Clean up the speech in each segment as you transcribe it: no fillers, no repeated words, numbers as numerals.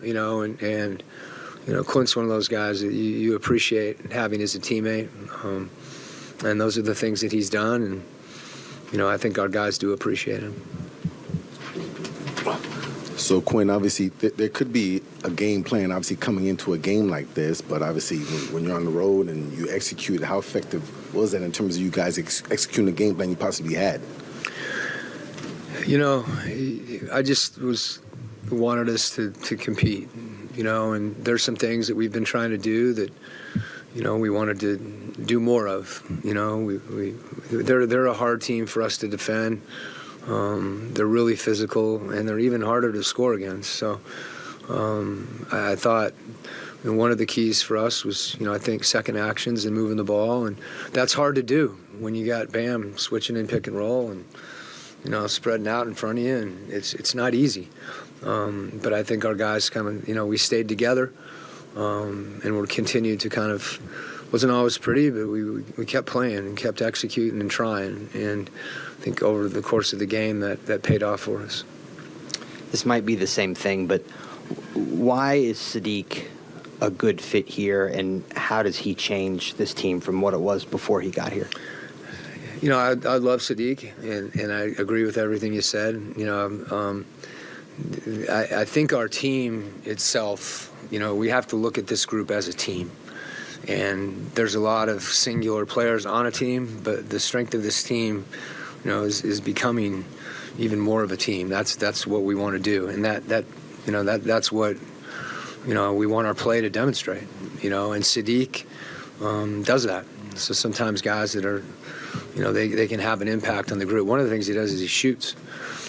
and Quint's one of those guys that you appreciate having as a teammate, and those are the things that he's done, and I think our guys do appreciate him. So, Quin, obviously, there could be a game plan, obviously, coming into a game like this, but obviously, when you're on the road and you execute, how effective was that in terms of you guys executing the game plan you possibly had? I just wanted us to compete, and there's some things that we've been trying to do that, we wanted to do more of. They're a hard team for us to defend. They're really physical, and they're even harder to score against. So I thought one of the keys for us was, I think, second actions and moving the ball, and that's hard to do when you got Bam switching in pick and roll and spreading out in front of you, and it's not easy. But I think our guys we stayed together, and we're continued to wasn't always pretty, but we kept playing and kept executing and trying, and I think over the course of the game that paid off for us. This might be the same thing, but why is Sadiq a good fit here, and how does he change this team from what it was before he got here? I love Sadiq, and I agree with everything you said. I think our team itself, we have to look at this group as a team. And there's a lot of singular players on a team, but the strength of this team, is becoming even more of a team. That's what we want to do, and that's what we want our play to demonstrate. And Sadiq does that. So sometimes guys that are, they can have an impact on the group. One of the things he does is he shoots.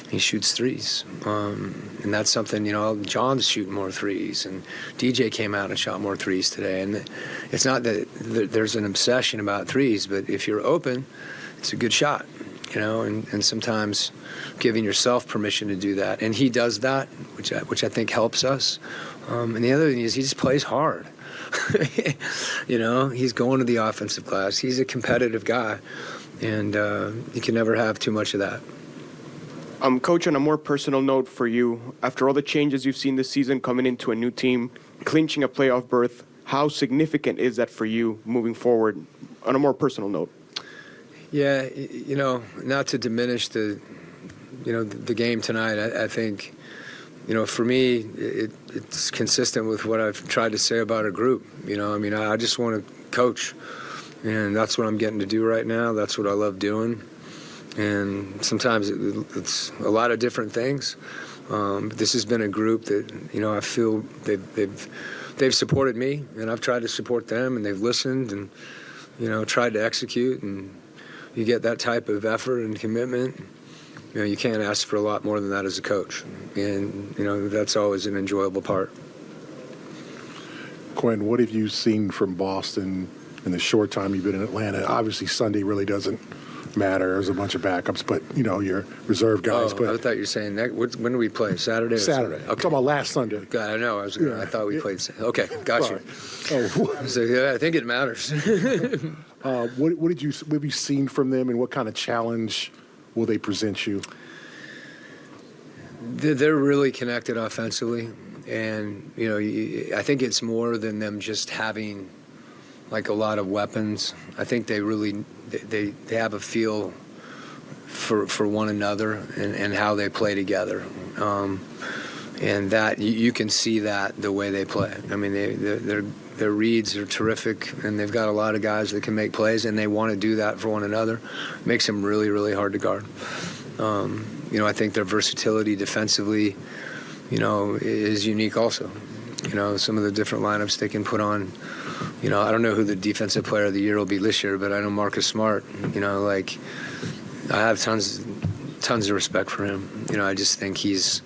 He shoots threes, and that's something, John's shooting more threes, and DJ came out and shot more threes today. And it's not that there's an obsession about threes, but if you're open, it's a good shot, and sometimes giving yourself permission to do that. And he does that, which I think helps us. And the other thing is he just plays hard. He's going to the offensive glass. He's a competitive guy, and you can never have too much of that. Coach, on a more personal note for you, after all the changes you've seen this season coming into a new team, clinching a playoff berth, how significant is that for you moving forward on a more personal note? Yeah, not to diminish the game tonight, I think, for me, it's consistent with what I've tried to say about a group. I just want to coach, and that's what I'm getting to do right now. That's what I love doing. And sometimes it's a lot of different things. But this has been a group that, I feel they've supported me, and I've tried to support them, and they've listened and, tried to execute. And you get that type of effort and commitment, you can't ask for a lot more than that as a coach. And, that's always an enjoyable part. Quin, what have you seen from Boston in the short time you've been in Atlanta? Obviously, Sunday really doesn't matter. There's a bunch of backups, but your reserve guys. But I thought you were saying when do we play? Saturday. Saturday. Okay. I'm talking about last Sunday. I know. I thought we played. Okay, got you. Oh. So yeah, I think it matters. What have you seen from them, and what kind of challenge will they present you? They're really connected offensively, and I think it's more than them just having like a lot of weapons. I think they really they have a feel for one another and how they play together, and that you can see that the way they play. I mean, their reads are terrific, and they've got a lot of guys that can make plays, and they want to do that for one another. Makes them really, really hard to guard. I think their versatility defensively, is unique also. Some of the different lineups they can put on. I don't know who the defensive player of the year will be this year, but I know Marcus Smart. I have tons of respect for him. I just think he's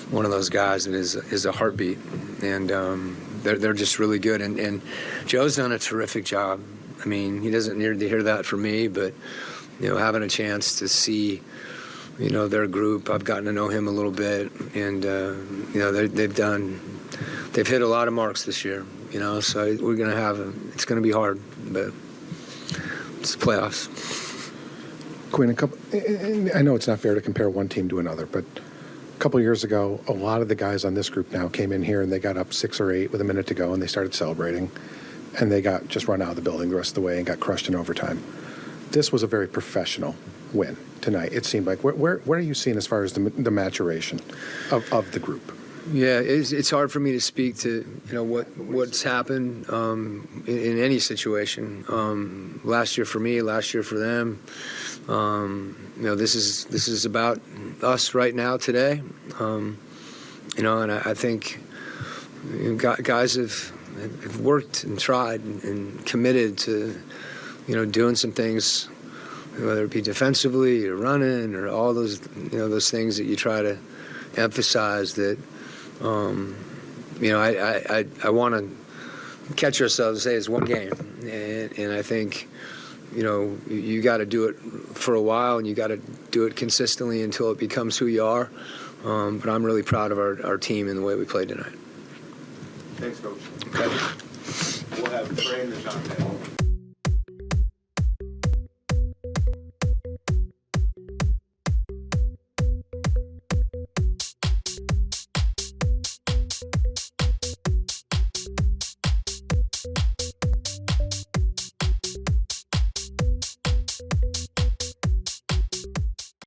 one of those guys that is a heartbeat, and they're just really good. And Joe's done a terrific job. I mean, he doesn't need to hear that from me, but having a chance to see their group, I've gotten to know him a little bit, and they've hit a lot of marks this year. So we're gonna it's gonna be hard, but it's the playoffs. Quin, I know it's not fair to compare one team to another, but couple of years ago, a lot of the guys on this group now came in here and they got up 6 or 8 with a minute to go and they started celebrating, and they got just run out of the building the rest of the way and got crushed in overtime. This was a very professional win tonight. It seemed like. Where are you seeing as far as the maturation of the group? Yeah, it's hard for me to speak to what's happened in any situation. Last year for me, last year for them. This is about us right now today. And I think guys have worked and tried and committed to doing some things, whether it be defensively or running or all those those things that you try to emphasize that. I want to catch ourselves and say it's one game, and I think you got to do it for a while, and you got to do it consistently until it becomes who you are. But I'm really proud of our team and the way we played tonight. Thanks, Coach. Okay. We'll have Trey and the